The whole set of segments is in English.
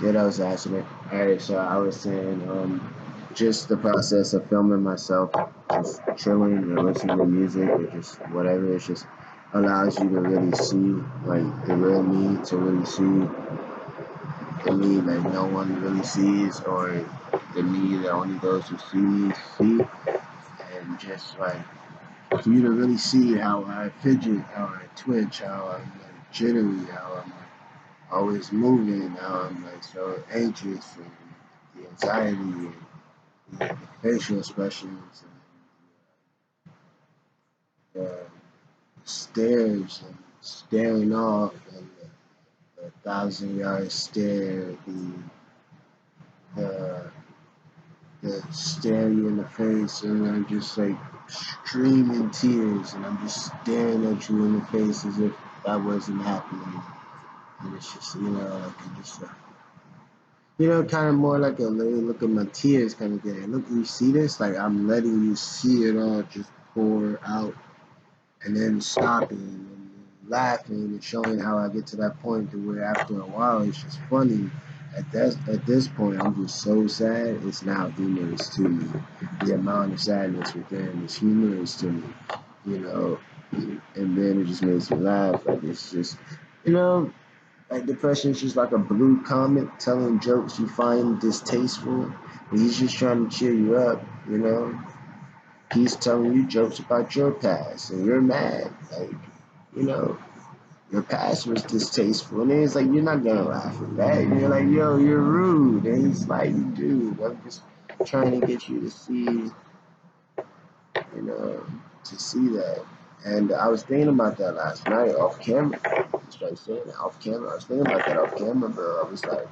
Yeah, that was an accident. Alright, so I was saying, just the process of filming myself, just chilling or listening to music or just whatever, it just allows you to really see like the real me, to really see the me that no one really sees, or the me that only those who see me see, and just like for you to really see how I fidget, how I twitch, how I'm like jittery, how I'm like always moving, how I'm like so anxious, and the anxiety and the facial expressions and the stares and staring off and the thousand-yard stare, the the stare you in the face, and I'm just like streaming tears, and I'm just staring at you in the face as if that wasn't happening. And it's just, like I just, kind of more like a look at my tears kind of thing. Look, you see this? Like I'm letting you see it all just pour out, and then stopping and laughing and showing how I get to that point to where after a while it's just funny. At this point, I'm just so sad. It's now humorous to me. The amount of sadness within is humorous to me, you know. And then it just makes me laugh. Like it's just, you know, like depression is just like a blue comet telling jokes you find distasteful. But he's just trying to cheer you up, you know. He's telling you jokes about your past, and you're mad. Like, you know, your past was distasteful, and it's like you're not gonna laugh at that. And you're like, yo, you're rude, and he's like, dude, I'm just trying to get you to see, you know, to see that. And I was thinking about that last night off camera. That's what I'm saying, off camera. I was thinking about that off camera, bro. I was like,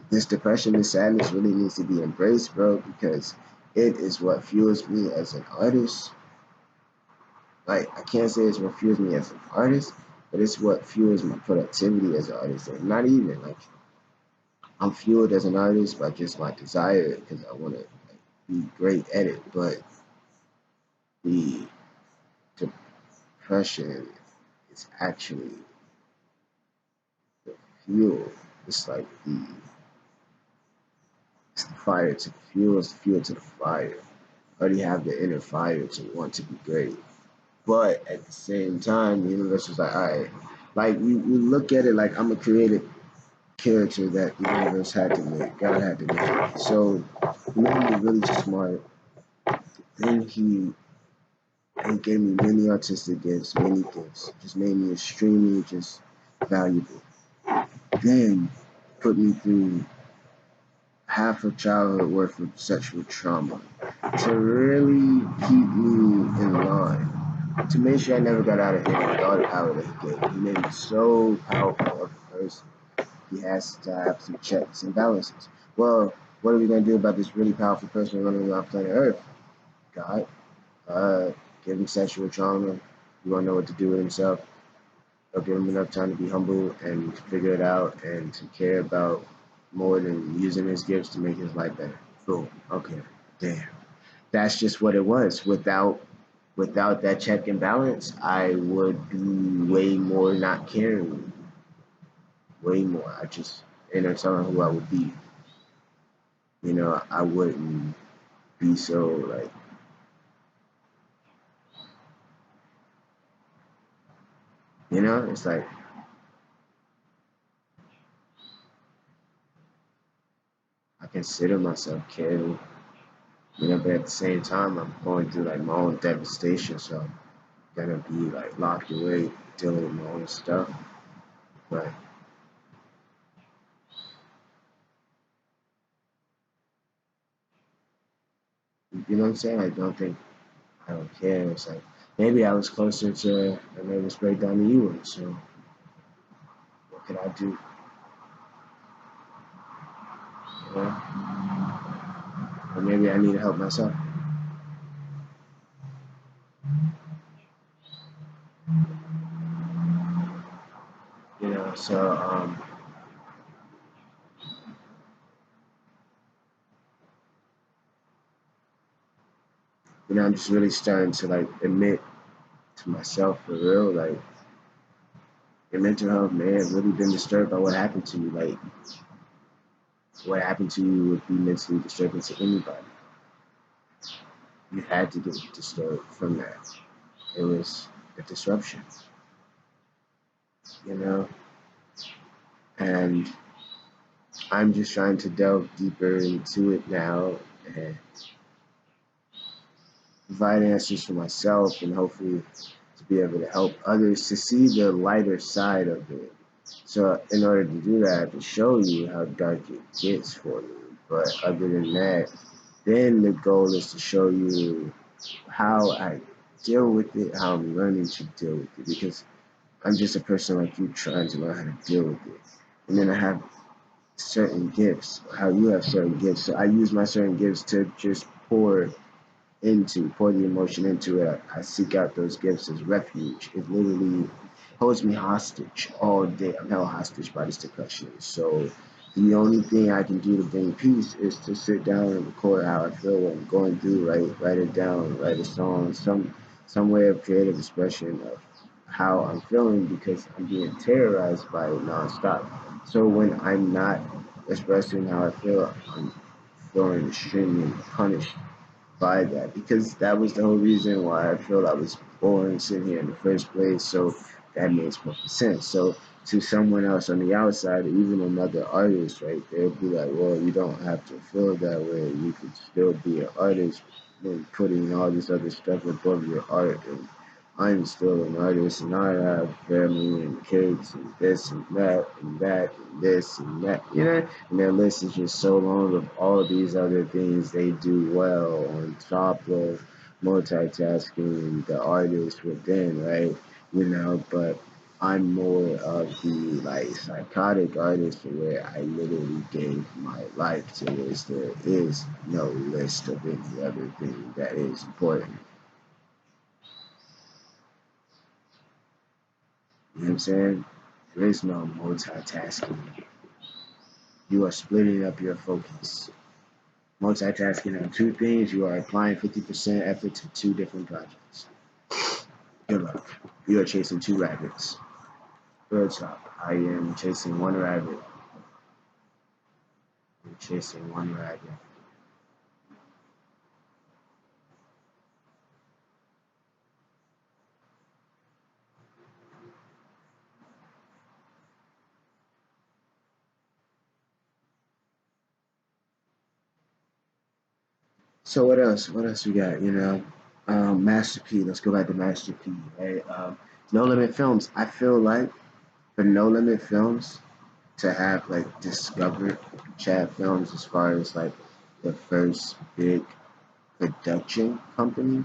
this depression, this sadness really needs to be embraced, bro, because it is what fuels me as an artist. Like I can't say it's what fuels me as an artist, but it's what fuels my productivity as an artist. And not even like I'm fueled as an artist by just my desire because I want to like, be great at it. But the depression is actually the fuel. It's like it's the fire to the fuel. It's the fuel to the fire. I already have the inner fire to want to be great. But at the same time, the universe is like, all right, like you look at it like I'm a creative character that the universe had to make, God had to make. So he made me really smart. Then he gave me many artistic gifts, many gifts. Just made me extremely just valuable. Then put me through half of childhood worth of sexual trauma to really keep me in line. To make sure I never got out of hand with all the power that he gave. He made me so powerful of a person. He has to have some checks and balances. Well, what are we going to do about this really powerful person running around planet Earth? God, uh, give him sexual trauma. He won't know what to do with himself. I'll give him enough time to be humble and figure it out and to care about more than using his gifts to make his life better. Boom. Okay. Damn. That's just what it was. Without that check and balance, I would be way more not caring. Way more. I just end up telling who I would be. I wouldn't be so like, it's like I consider myself caring, but at the same time I'm going through like my own devastation, so I'm gonna be like locked away dealing with my own stuff. But you know what I'm saying? I don't think I don't care. It's like maybe I was closer to a nervous breakdown than you were, so what could I do? You know? Or maybe I need to help myself. So I'm just really starting to like admit to myself for real, like your mental health may have really been disturbed by what happened to you. Like what happened to you would be mentally disturbing to anybody. You had to get disturbed from that. It was a disruption, you know? And I'm just trying to delve deeper into it now and provide answers for myself and hopefully to be able to help others to see the lighter side of it. So in order to do that, I have to show you how dark it gets for you. But other than that, then the goal is to show you how I deal with it, how I'm learning to deal with it, because I'm just a person like you trying to learn how to deal with it. And then I have certain gifts, how you have certain gifts. So I use my certain gifts to just pour the emotion into it. I seek out those gifts as refuge. It literally holds me hostage all day. I'm held hostage by this depression. So the only thing I can do to bring peace is to sit down and record how I feel what I'm going through, write it down, write a song, some way of creative expression of how I'm feeling because I'm being terrorized by it nonstop. So when I'm not expressing how I feel, I'm feeling extremely punished by that because that was the whole reason why I feel I was born sitting here in the first place. So that makes perfect sense. So to someone else on the outside, even another artist, right, they'll be like, well, you don't have to feel that way. You could still be an artist when putting all this other stuff above your art. And I'm still an artist and I have family and kids and this and that and that and this and that, you know? And their list is just so long of all these other things they do well on top of multitasking the artist within, right? You know, but I'm more of the like psychotic artist where I literally gave my life to this. There is no list of any other thing that is important. You know what I'm saying? There is no multitasking. You are splitting up your focus. Multitasking on two things, you are applying 50% effort to two different projects. Good luck. You are chasing two rabbits. Real talk. I am chasing one rabbit. I'm chasing one rabbit. So what else? What else we got? You know, Master P. Let's go back to Master P. Right? No Limit Films. I feel like for No Limit Films to have like discovered Chad Films as far as like the first big production company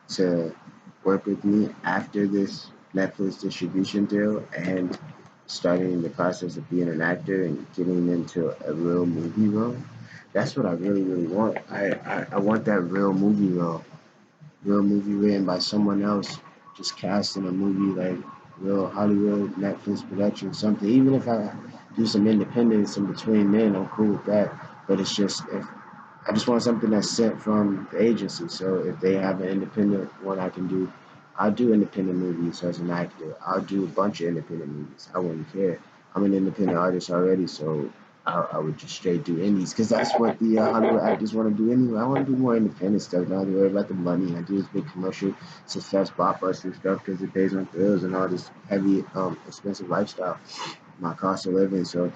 to work with me after this Netflix distribution deal and starting the process of being an actor and getting into a real movie role. That's what I really, really want. I want that real movie written by someone else, just casting a movie like real Hollywood Netflix production, something. Even if I do some independence in between, then I'm cool with that. But it's just if I just want something that's sent from the agency. So if they have an independent one I can do, I'll do independent movies as an actor. I'll do a bunch of independent movies. I wouldn't care. I'm an independent artist already, so I would just straight do indies because that's what the Hollywood actors want to do anyway. I want to do more independent stuff, not to worry about the money. I do this big commercial success, blockbuster stuff because it pays my bills and all this heavy, expensive lifestyle, my cost of living. So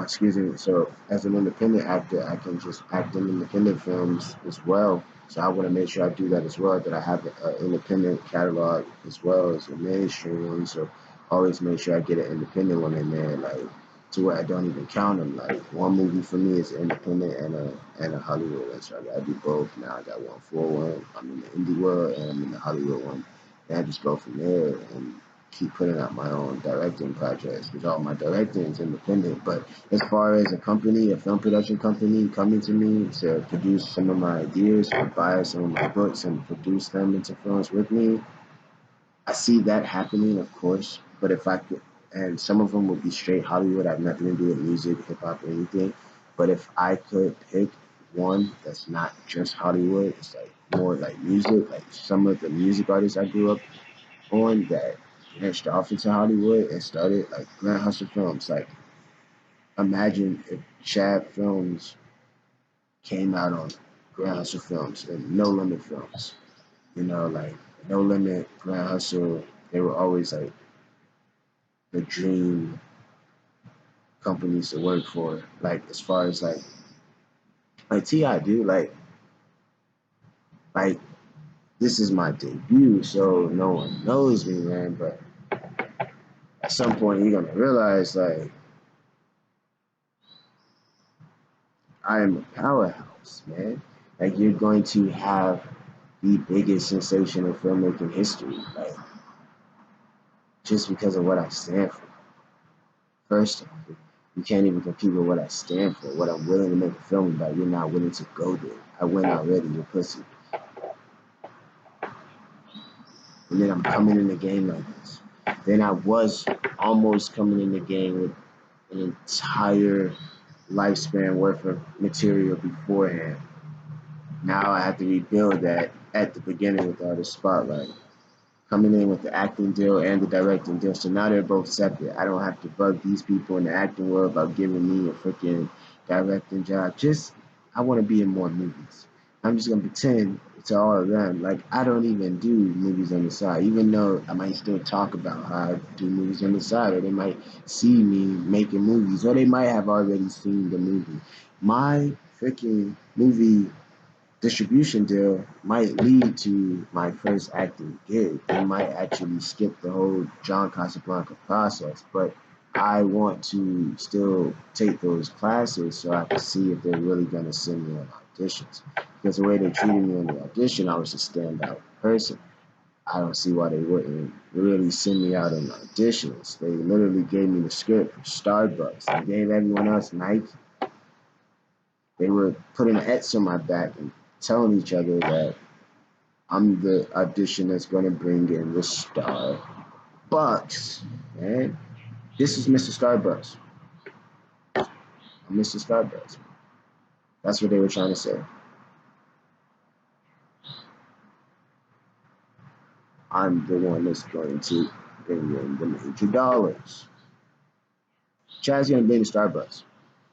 excuse me. So as an independent actor, I can just act in independent films as well. So I want to make sure I do that as well. That I have an independent catalog as well as a mainstream one. So always make sure I get an independent one in there, like to where I don't even count them. Like one movie for me is independent and a Hollywood one. So I gotta do both. Now I got one for one. I'm in the indie world and I'm in the Hollywood one. And I just go from there and keep putting out my own directing projects because all my directing is independent. But as far as a company, a film production company coming to me to produce some of my ideas or buy some of my books and produce them into films with me, I see that happening, of course. But if I could, and some of them would be straight Hollywood, I have nothing to do with music, hip hop, or anything. But if I could pick one that's not just Hollywood, it's like more like music, like some of the music artists I grew up on that branched off into Hollywood and started like Grand Hustle Films. Like, imagine if Chad Films came out on Grand Hustle Films and No Limit Films. You know, like No Limit, Grand Hustle, they were always like the dream companies to work for. Like as far as like T.I. dude, like this is my debut, so no one knows me, man. But at some point you're gonna realize like I am a powerhouse, man. Like you're going to have the biggest sensation in filmmaking history, like just because of what I stand for. First off, you can't even compete with what I stand for, what I'm willing to make a film about. You're not willing to go there. I went already, you're pussy. And then I'm coming in the game like this. Then I was almost coming in the game with an entire lifespan worth of material beforehand. Now I have to rebuild that at the beginning with all the spotlight. Coming in with the acting deal and the directing deal. So now they're both separate. I don't have to bug these people in the acting world about giving me a freaking directing job. Just, I want to be in more movies. I'm just going to pretend to all of them like I don't even do movies on the side, even though I might still talk about how I do movies on the side, or they might see me making movies, or they might have already seen the movie. My freaking movie distribution deal might lead to my first acting gig. They might actually skip the whole John Casablanca process, but I want to still take those classes so I can see if they're really going to send me on auditions. Because the way they treated me on the audition, I was a standout person. I don't see why they wouldn't really send me out on auditions. They literally gave me the script for Starbucks. They gave everyone else Nike. They were putting an X on my back and telling each other that I'm the audition that's going to bring in the Starbucks. Man, this is Mr. Starbucks. I'm Mr. Starbucks. That's what they were trying to say. I'm the one that's going to bring in the major dollars. Chad's going to bring the Starbucks.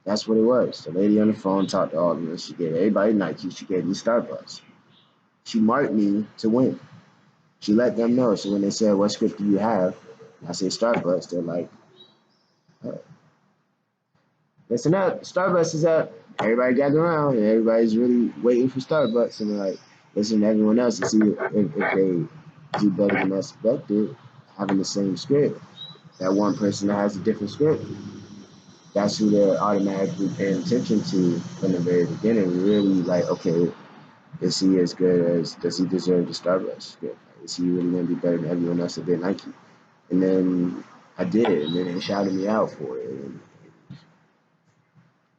That's what it was. The lady on the phone talked to all of them. She gave everybody Nike. She gave me Starbucks. She marked me to win. She let them know. So when they said, "What script do you have?" I say Starbucks. They're like, oh, listen up, Starbucks is up. Everybody gathered around and everybody's really waiting for Starbucks. And they're like, listen to everyone else and see if they do better than expected, having the same script. That one person that has a different script, that's who they're automatically paying attention to from the very beginning. Really like, okay, is he as good as, does he deserve the Starbucks script? Is he really going to be better than everyone else that did Nike? And then I did it, and then they shouted me out for it. And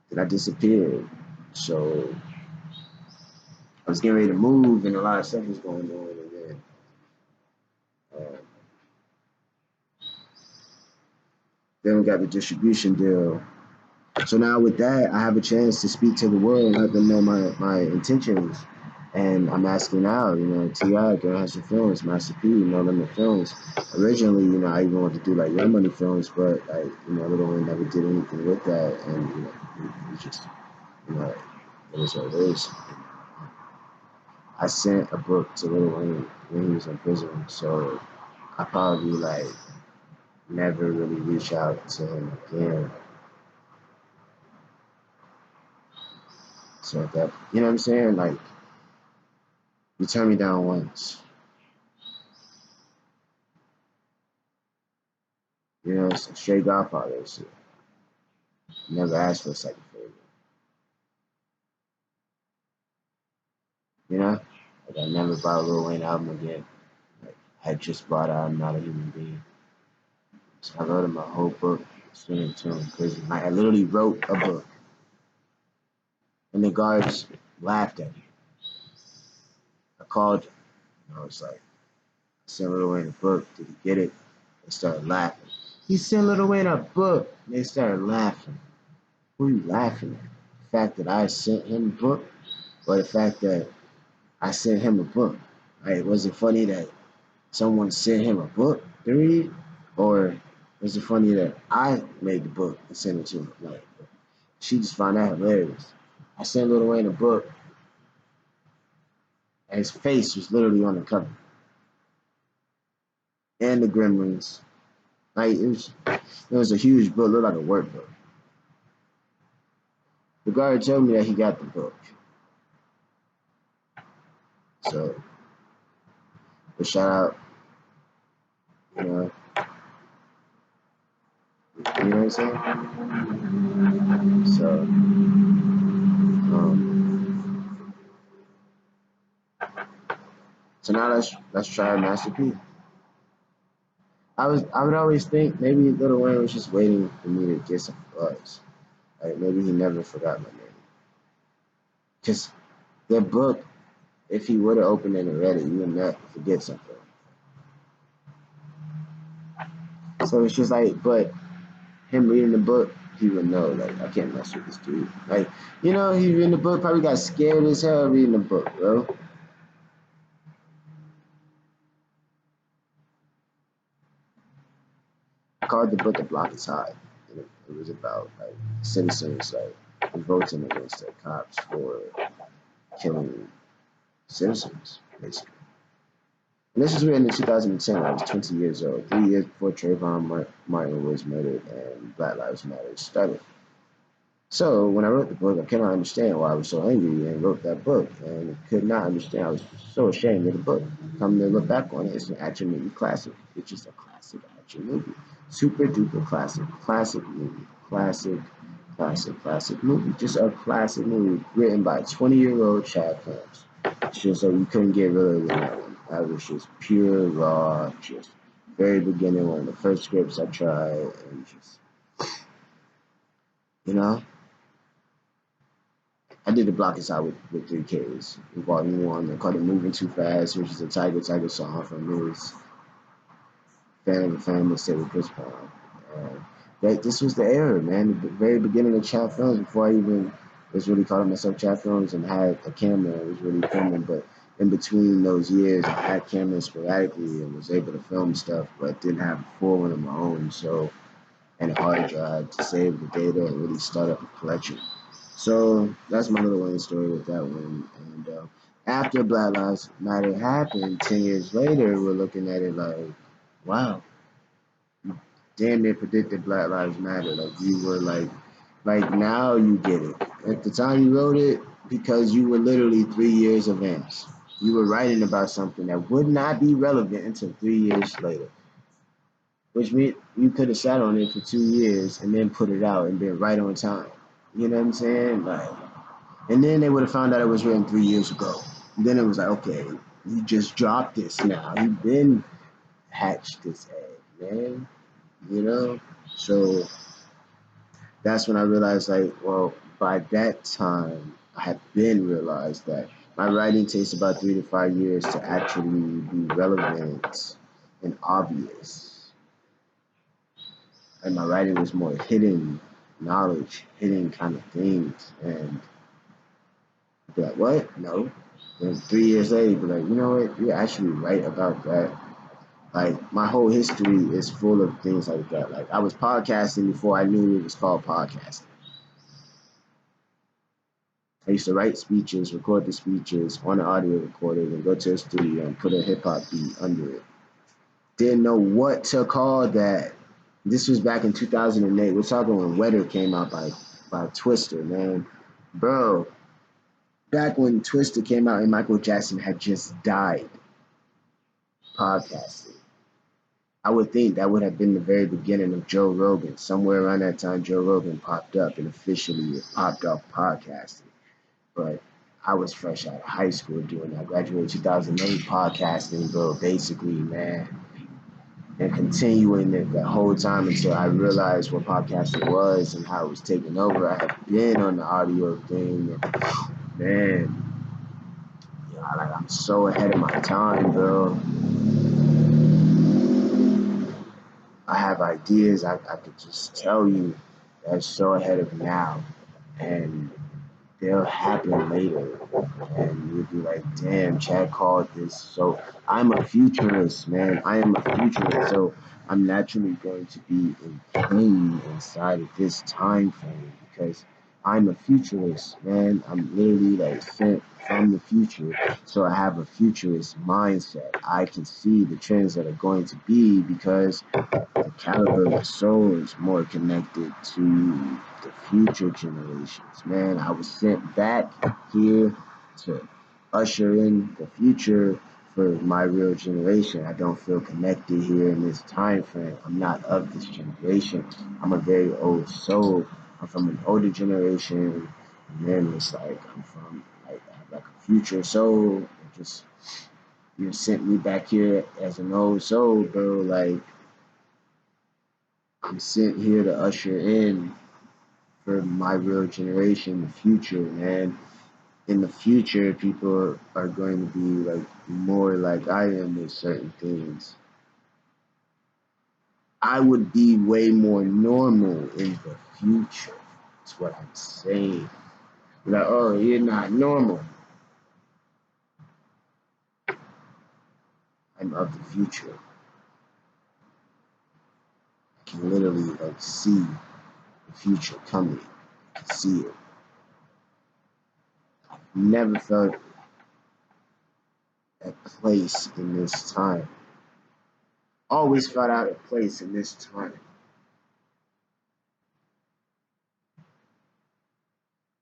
then I disappeared. So I was getting ready to move, and a lot of stuff was going on. And uh, then we got the distribution deal. So now with that, I have a chance to speak to the world and let them know my intentions. And I'm asking now, T.I., Grand Hustle Films, Master P, No Limit Films. Originally, I even wanted to do like Young Money Films, but Lil Wayne never did anything with that. And, we just, it is what it is. I sent a book to Lil Wayne when he was in prison, so I probably like never really reach out to him again. So that, you know what I'm saying? Like, you turned me down once. It's a straight Godfather shit. Never asked for a second favor. You know? Like, I never bought a Lil Wayne album again. Like, I just bought out I'm Not a Human Being. So I wrote him a whole book, sent it to him in prison. Like, I literally wrote a book. And the guards laughed at me. I called him. I was like, I sent Lil Wayne a book. Did he get it? They started laughing. He sent Lil Wayne a book. They started laughing. Who are you laughing at? The fact that I sent him a book, or the fact that I sent him a book? Right? Was it funny that someone sent him a book? to read, or is it funny that I made the book and sent it to her? Like, she just found that hilarious. I sent Lil Wayne a book, and his face was literally on the cover, and the Gremlins. Like it was a huge book, looked like a workbook. The guard told me that he got the book, so a shout out, you know, you know what I'm saying? Um, so now let's try Master P. I would always think maybe Lil Wayne was just waiting for me to get some buzz. Like maybe he never forgot my name. Cause the book, if he would have opened it and read it, he would not forget something. So it's just like, but him reading the book, he would know, like, I can't mess with this dude. Like, he reading the book, probably got scared as hell reading the book, bro. I called the book A Block Is Hot. And it was about, like, citizens, like, revolting against the cops for killing citizens, basically. And this was written in 2010. I was 20 years old, 3 years before Trayvon Martin was murdered and Black Lives Matter started. So when I wrote the book, I could not understand why I was so angry and wrote that book, and could not understand. I was so ashamed of the book. Come to look back on it, it's an action movie classic. It's just a classic action movie, super duper classic movie, classic movie, just a classic movie written by 20-year-old Chad Combs. It's just so you couldn't get rid of that one. That was just pure raw, just very beginning, one of the first scripts I tried, and just you know. I did the block inside with 3Ks. Volume 1. They called it Moving Too Fast, which is a Tiger song from his Fan of the Fan mixtape with Chris Brown. This was the era, man. The very beginning of Chat Films, before I even was really calling myself Chat Films and had a camera, I was really filming. But in between those years, I had cameras sporadically and was able to film stuff, but didn't have a full one of my own. So, and a hard drive to save the data and really start up a collection. So that's my Lil Wayne story with that one. And after Black Lives Matter happened, 10 years later, we're looking at it like, wow, you damn near predicted Black Lives Matter. Like you were like now you get it. At the time you wrote it, because you were literally 3 years advanced. You were writing about something that would not be relevant until 3 years later, which means you could have sat on it for 2 years and then put it out and been right on time. You know what I'm saying? Like, and then they would have found out it was written 3 years ago. And then it was like, okay, you just dropped this now. You've been hatched this egg, man. You know? So that's when I realized, like, well, by that time, I had been realized that my writing takes about 3 to 5 years to actually be relevant and obvious. And my writing was more hidden knowledge, hidden kind of things. And I'd be like, what? No. Then 3 years later, you'd be like, you know what? You're actually right about that. Like, my whole history is full of things like that. Like, I was podcasting before I knew it was called podcasting. I used to write speeches, record the speeches on an audio recorder, and go to a studio and put a hip hop beat under it. Didn't know what to call that. This was back in 2008. We're talking when Weather came out by Twister, man. Bro, back when Twister came out and Michael Jackson had just died podcasting. I would think that would have been the very beginning of Joe Rogan. Somewhere around that time, Joe Rogan popped up and officially popped off podcasting. But I was fresh out of high school doing that. I graduated 2008 podcasting, bro, basically, man. And continuing it the whole time until I realized what podcasting was and how it was taking over. I had been on the audio thing, and man, I'm so ahead of my time, bro. I have ideas I could just tell you that's so ahead of now. And they'll happen later. And you'll be like, damn, Chad called this. So I'm a futurist, man. I am a futurist. So I'm naturally going to be in pain inside of this time frame because I'm a futurist, man. I'm literally like sent from the future. So I have a futurist mindset. I can see the trends that are going to be because the caliber of the soul is more connected to the future generations. Man, I was sent back here to usher in the future for my real generation. I don't feel connected here in this time frame. I'm not of this generation. I'm a very old soul. I'm from an older generation. And then it's like I'm from like a future soul. It just you sent me back here as an old soul, bro. Like I'm sent here to usher in for my real generation, the future, man. In the future, people are going to be like more like I am with certain things. I would be way more normal in the future. That's what I'm saying. Like, oh, you're not normal. I'm of the future. I can literally like see the future coming. See it. Never felt at place in this time. Always felt out of place in this time.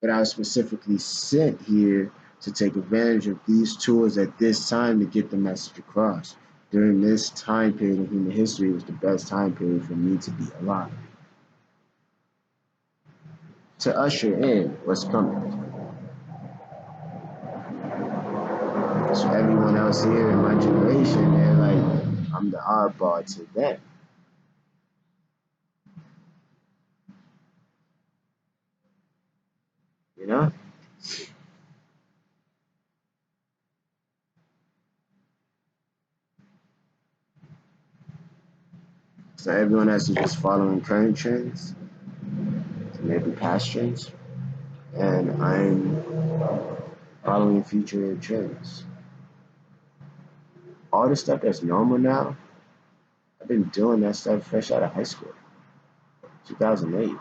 But I was specifically sent here to take advantage of these tools at this time to get the message across. During this time period in human history was the best time period for me to be alive. To usher in what's coming. So everyone else here in my generation, they're like, I'm the oddball to them. You know? So everyone else is just following current trends, maybe past trends, and I'm following future trends. All the stuff that's normal now, I've been doing that stuff fresh out of high school, 2008.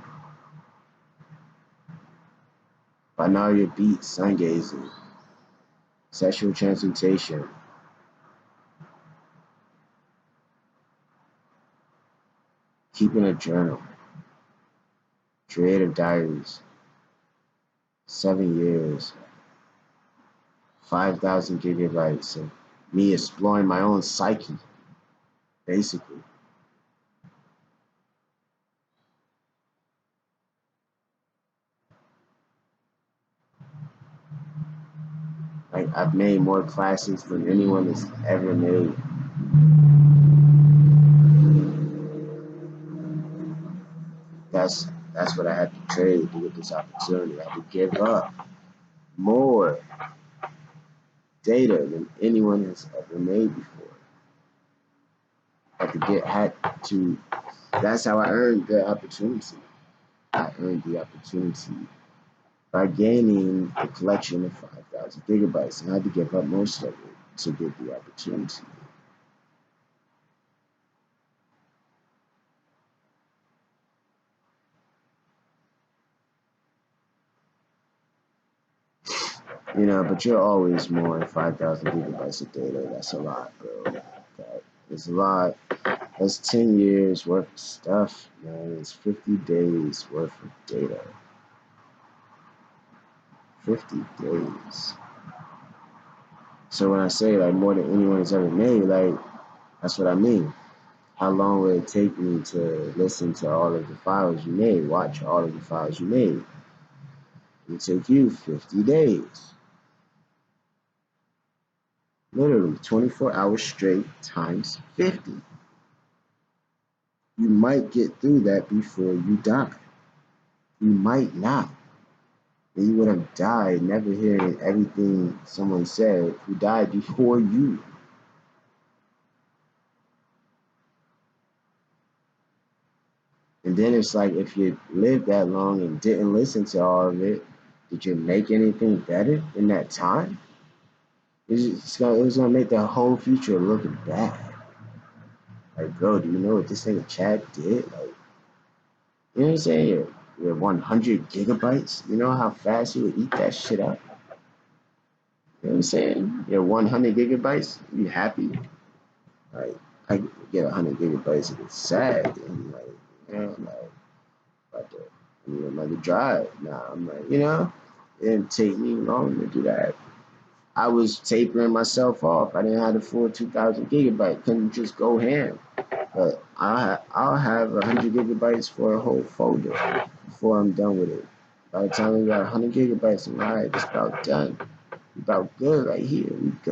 Binaural beats, sun gazing, sexual transmutation, keeping a journal, creative diaries, 7 years, 5,000 gigabytes of me exploring my own psyche, basically. Like I've made more classics than anyone has ever made. That's what I had to trade to get this opportunity. I had to give up more data than anyone has ever made before. Had to that's how I earned the opportunity. I earned the opportunity by gaining a collection of 5,000 gigabytes, and I had to give up most of it to get the opportunity. You know, but you're always more than 5,000 gigabytes of data. That's a lot, bro. That is a lot. That's 10 years worth of stuff, man. It's 50 days worth of data. 50 days. So when I say like more than anyone has ever made, like that's what I mean. How long will it take me to listen to all of the files you made, watch all of the files you made? It take you 50 days. Literally 24 hours straight times 50. You might get through that before you die. You might not. And you would have died never hearing everything someone said who died before you. And then it's like if you lived that long and didn't listen to all of it, Did you make anything better in that time? It's gonna make the whole future look bad. Like, bro, do you know what this nigga Chad did? Like, you know what I'm saying? Your 100 gigabytes. You know how fast you would eat that shit up? You know what I'm saying? Your 100 gigabytes. You happy? Like, I get 100 gigabytes and it's sad. And like, you know, like, about to, I need another drive. Nah, I'm like, you know, it didn't take me long to do that. I was tapering myself off. I didn't have the full 2,000 gigabyte. Couldn't just go ham. But I'll have 100 gigabytes for a whole folder before I'm done with it. By the time we got 100 gigabytes, I'm like, all right, it's about done. We about good right here. We good.